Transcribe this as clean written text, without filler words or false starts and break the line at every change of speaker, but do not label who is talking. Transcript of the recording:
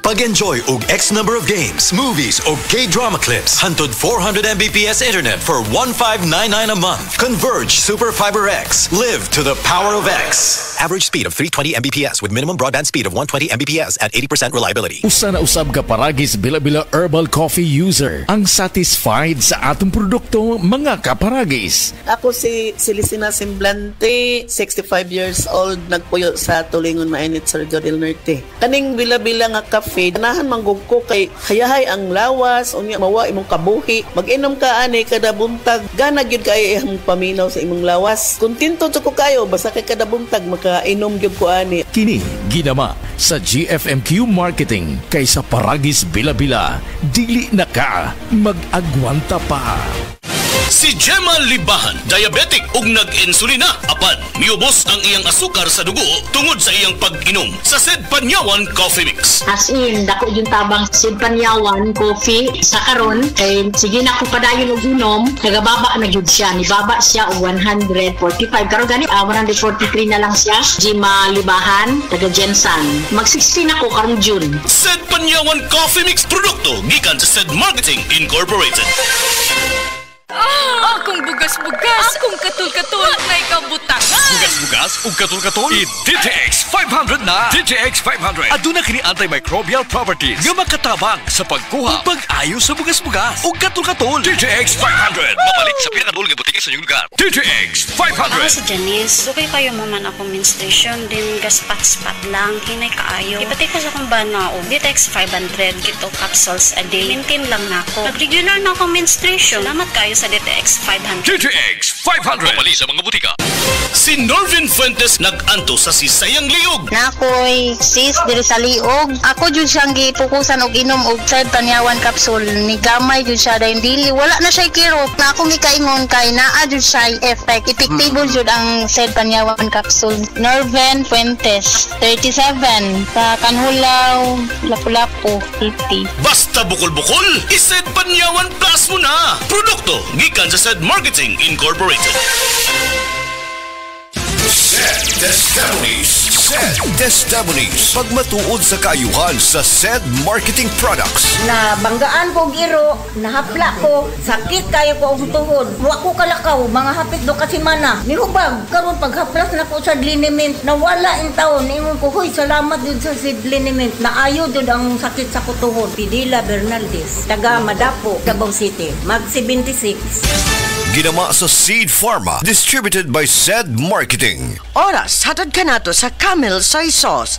Pag-enjoy og X number of games, movies o K-drama clips. Hantod 400 Mbps internet for 1599 a month. Converge Super Fiber X. Live to the power of X. Average speed of 320 Mbps with minimum broadband speed of 120 Mbps at 80% reliability.
Usa na usab ka paragis Bila-Bila Herbal Coffee user ang satisfied sa atong produkto, mga kaparagis.
Ako si Celisina Semblante, 65 years old, nagpuyo sa Tulingon Mainit, Surigao del Norte. Kaning Bila-Bila nga cafe, ganahan manggug ko kay hayahay ang lawas, unya mawa imong kabuhi. Mag-inom ka ani kada buntag, gana gyud kay imong paminaw sa imong lawas. Kontento jud ko kayo basta kay kada buntag makainom gyud ko ani.
Kini ginama sa GFMQ Marketing kaysa paragis Bila-Bila, dili na ka mag-agwanta pa.
Si Gemma Libahan, diabetic ug nag-insulina. Apan, miubos ang iyang asukar sa dugo tungod sa iyang pag-inom sa Sed Panyawan Coffee Mix.
As in, dako yung tabang Sed Panyawan Coffee sa karon kay sige na ko padayon og inom, nagababa na gyud siya. Nibaba siya og 145. Karon gani 143 na lang siya. Gemma Libahan, taga Jensan. Mag-16 ako karong June.
Sed Panyawan Coffee Mix produkto gikan sa Sed Marketing Incorporated.
Akong bugas-bugas, akong katul-katul, may kabutangan.
Bugas-bugas ug katul-katul, i-DTX 500 na. DTX 500 aduna kini antimicrobial properties nga makatabang sa pagkuha ug pag-ayo sa bugas-bugas ug katul-katul. DTX 500 mabalik sa pinakadul nga butika sa inyong lugar. DTX 500.
Ako si Janice, sukay kayo maman ako menstruation din gaspat-spat lang, hinay kaayo. Ipati ko sa kong bana o DTX 500 kito capsules a day. Maintain lang na ako. Nag-regular na ako menstruation. Salamat kayo sa DTX 500.
DTX 500 mabalik sa mga butika.
Si Norvin Fuentes nag-anto sa Sisayang Liog.
Nakoy sis diri sa liog. Ako jud siyang gipukusan og inom og Sed Panyawan capsule. Ni gamay jud siya dahil dili wala na siya kirot. Na akong gikaingon kay naa jud siya effect. Epektibo jud ang Sed Panyawan capsule. Norvin Fuentes, 37, sa Kanhulaw, Lapu-Lapu, 50.
Basta bukol-bukol, i-Sed Panyawan Plus mo na. Produkto gikan sa Sed Marketing Incorporated.
Sed Testimonies. Pagmatuod sa kaayuhan sa Sed Marketing Products.
Na banggaan ko giro, nahapla ko, sakit kayo ko ang tuhod. Wa ko kalakaw, mga hapit do kasi mana. Nihubag, karon paghaplas na ko sa liniment, nawala in taon. Ingon ko, huy, salamat din sa Sed liniment. Naayo din ang sakit sa kutuhod. Pidila Bernaldez, taga Madapo, Davao City, mag 76.
Ginama sa Seed Pharma, distributed by Sed Marketing.
Oras, hatad ka nato sa Camel Soy Sauce.